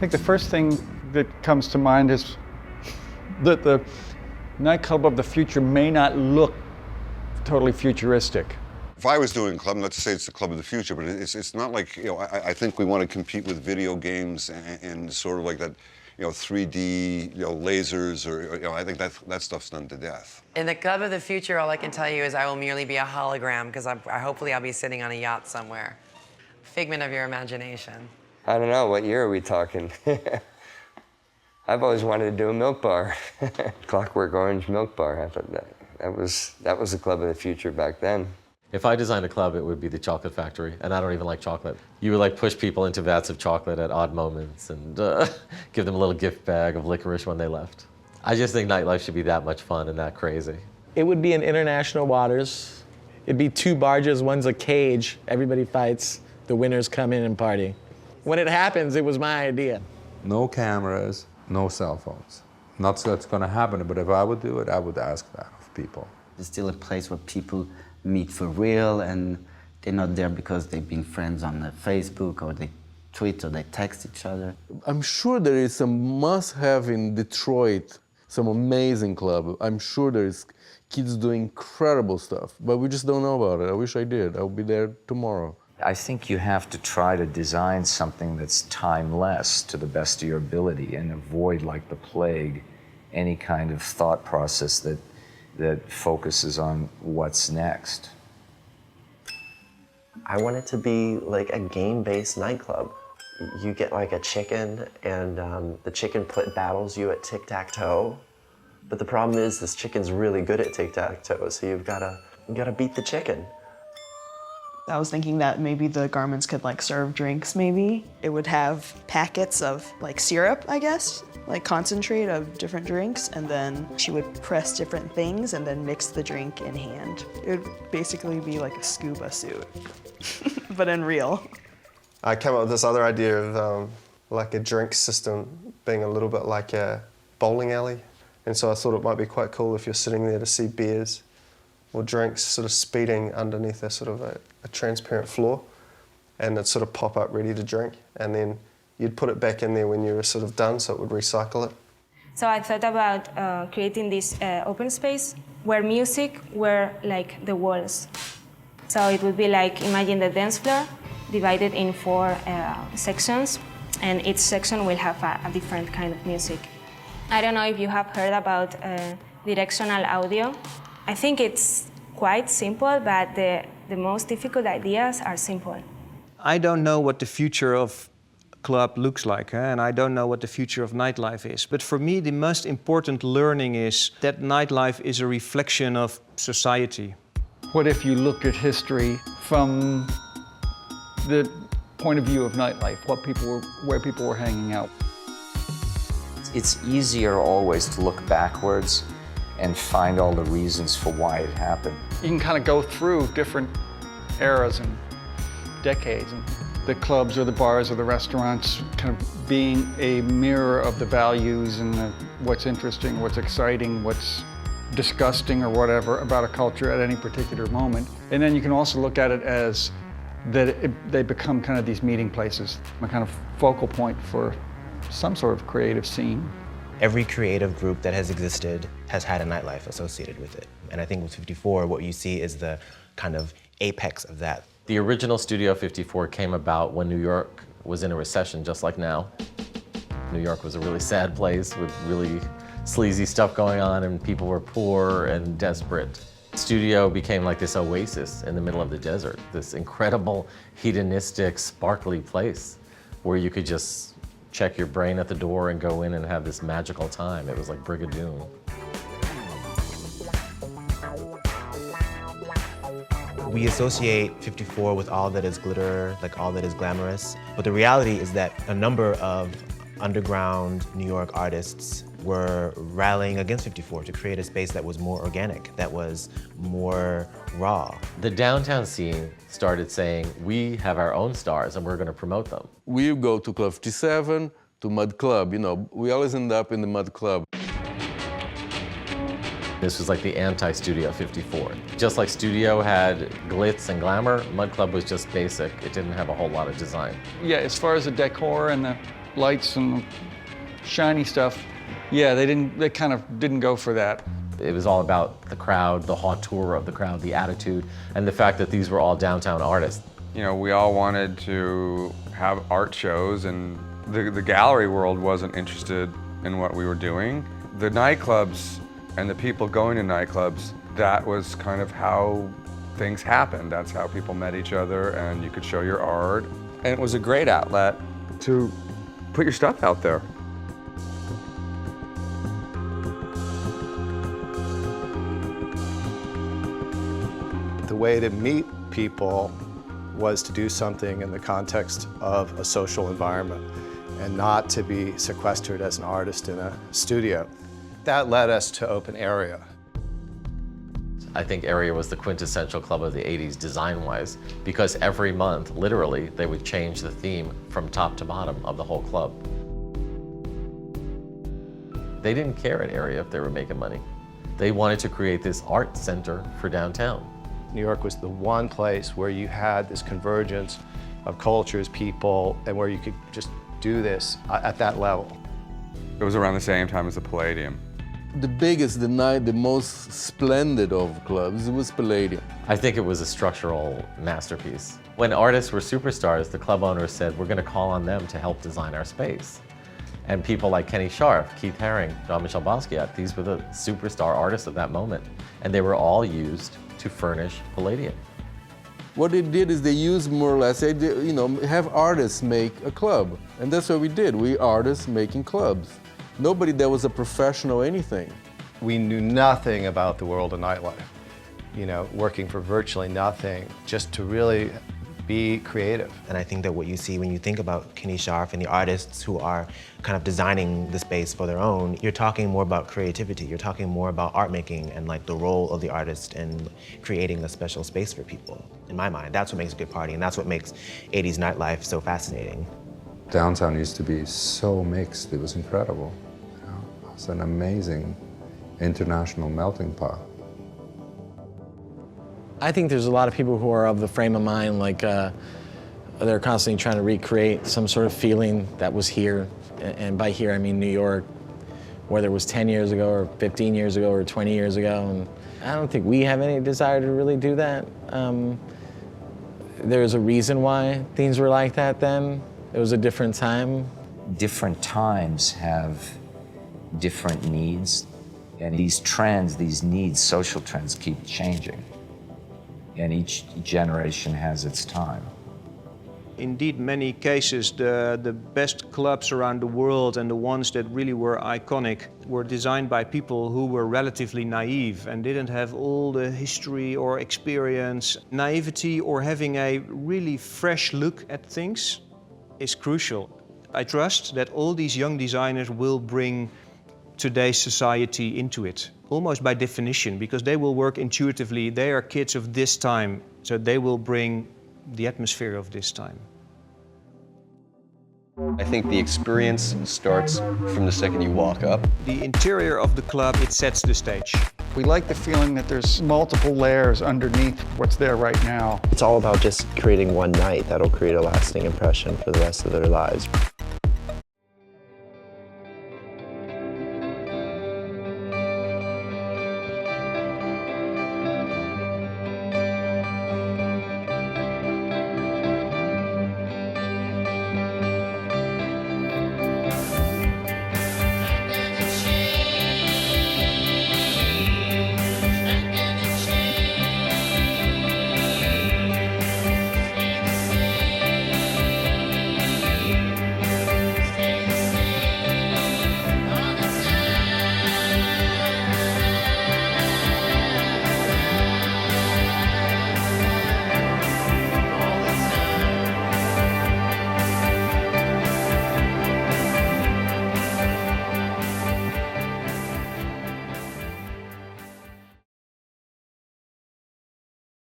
think the first thing that comes to mind is that the nightclub of the future may not look totally futuristic. If I was doing a club, not to say it's the club of the future, but it's not like, you know, I think we want to compete with video games and sort of like that, you know, 3D, you know, lasers, or, you know, I think that stuff's done to death. In the club of the future, all I can tell you is I will merely be a hologram, because hopefully I'll be sitting on a yacht somewhere. Figment of your imagination. I don't know, what year are we talking? I've always wanted to do a milk bar. Clockwork Orange milk bar. I thought that was the club of the future back then. If I designed a club, it would be the Chocolate Factory, and I don't even like chocolate. You would like push people into vats of chocolate at odd moments and give them a little gift bag of licorice when they left. I just think nightlife should be that much fun and that crazy. It would be in international waters. It'd be 2 barges, one's a cage. Everybody fights, the winners come in and party. When it happens, it was my idea. No cameras, no cell phones. Not so that's gonna happen, but if I would do it, I would ask that of people. It's still a place where people meet for real, and they're not there because they've been friends on Facebook, or they tweet, or they text each other. I'm sure there is some must-have in Detroit, some amazing club. I'm sure there's kids doing incredible stuff, but we just don't know about it. I wish I did. I'll be there tomorrow. I think you have to try to design something that's timeless to the best of your ability and avoid, like the plague, any kind of thought process that focuses on what's next. I want it to be like a game-based nightclub. You get like a chicken, and the chicken battles you at tic-tac-toe. But the problem is this chicken's really good at tic-tac-toe, so you gotta beat the chicken. I was thinking that maybe the garments could like serve drinks, maybe. It would have packets of like syrup, I guess, like concentrate of different drinks, and then she would press different things and then mix the drink in hand. It would basically be like a scuba suit, but in real. I came up with this other idea of like a drink system being a little bit like a bowling alley. And so I thought it might be quite cool if you're sitting there to see beers or drinks sort of speeding underneath a sort of a transparent floor, and it'd sort of pop up ready to drink, and then you'd put it back in there when you were sort of done, so it would recycle it. So I thought about creating this open space where music were like the walls. So it would be like, imagine the dance floor divided in 4 sections, and each section will have a different kind of music. I don't know if you have heard about directional audio. I think it's quite simple, but the most difficult ideas are simple. I don't know what the future of club looks like, and I don't know what the future of nightlife is. But for me, the most important learning is that nightlife is a reflection of society. What if you looked at history from the point of view of nightlife, where people were hanging out? It's easier always to look backwards and find all the reasons for why it happened. You can kind of go through different eras and decades, and the clubs or the bars or the restaurants kind of being a mirror of the values and what's interesting, what's exciting, what's disgusting or whatever about a culture at any particular moment. And then you can also look at it as that they become kind of these meeting places, a kind of focal point for some sort of creative scene. Every creative group that has existed has had a nightlife associated with it. And I think with 54, what you see is the kind of apex of that. The original Studio 54 came about when New York was in a recession, just like now. New York was a really sad place with really sleazy stuff going on, and people were poor and desperate. Studio became like this oasis in the middle of the desert, this incredible, hedonistic, sparkly place where you could just check your brain at the door and go in and have this magical time. It was like Brigadoon. We associate 54 with all that is glitter, like all that is glamorous. But the reality is that a number of underground New York artists were rallying against 54 to create a space that was more organic, that was more raw. The downtown scene started saying, we have our own stars and we're going to promote them. We go to Club 57, to Mud Club, you know, we always end up in the Mud Club. This was like the anti-Studio 54. Just like Studio had glitz and glamour, Mud Club was just basic. It didn't have a whole lot of design. Yeah, as far as the decor and the lights and shiny stuff, yeah, they kind of didn't go for that. It was all about the crowd, the hauteur of the crowd, the attitude, and the fact that these were all downtown artists. You know, we all wanted to have art shows, and the gallery world wasn't interested in what we were doing. The nightclubs and the people going to nightclubs, that was kind of how things happened. That's how people met each other, and you could show your art. And it was a great outlet to put your stuff out there. The way to meet people was to do something in the context of a social environment and not to be sequestered as an artist in a studio. That led us to Open Area. I think Area was the quintessential club of the 80s design-wise, because every month, literally, they would change the theme from top to bottom of the whole club. They didn't care at Area if they were making money. They wanted to create this art center for downtown. New York was the one place where you had this convergence of cultures, people, and where you could just do this at that level. It was around the same time as the Palladium. The biggest, the most splendid of clubs was Palladium. I think it was a structural masterpiece. When artists were superstars, the club owners said, we're going to call on them to help design our space. And people like Kenny Scharf, Keith Haring, Jean-Michel Basquiat, these were the superstar artists of that moment. And they were all used to furnish Palladium. What they did is they used more or less, have artists make a club. And that's what we did. We artists making clubs. Nobody that was a professional anything. We knew nothing about the world of nightlife. You know, working for virtually nothing, just to really be creative. And I think that what you see when you think about Kenny Scharf and the artists who are kind of designing the space for their own, you're talking more about creativity. You're talking more about art making and like the role of the artist in creating a special space for people. In my mind, that's what makes a good party, and that's what makes 80s nightlife so fascinating. Downtown used to be so mixed, it was incredible. You know, it was an amazing international melting pot. I think there's a lot of people who are of the frame of mind, like they're constantly trying to recreate some sort of feeling that was here. And by here, I mean New York, whether it was 10 years ago or 15 years ago or 20 years ago. And I don't think we have any desire to really do that. There's a reason why things were like that then. It was a different time. Different times have different needs, and these trends, these needs, social trends keep changing. And each generation has its time. Indeed, many cases, the best clubs around the world and the ones that really were iconic were designed by people who were relatively naive and didn't have all the history or experience. Naivety or having a really fresh look at things is crucial. I trust that all these young designers will bring today's society into it, almost by definition, because they will work intuitively. They are kids of this time, so they will bring the atmosphere of this time. I think the experience starts from the second you walk up. The interior of the club, it sets the stage. We like the feeling that there's multiple layers underneath what's there right now. It's all about just creating one night that'll create a lasting impression for the rest of their lives.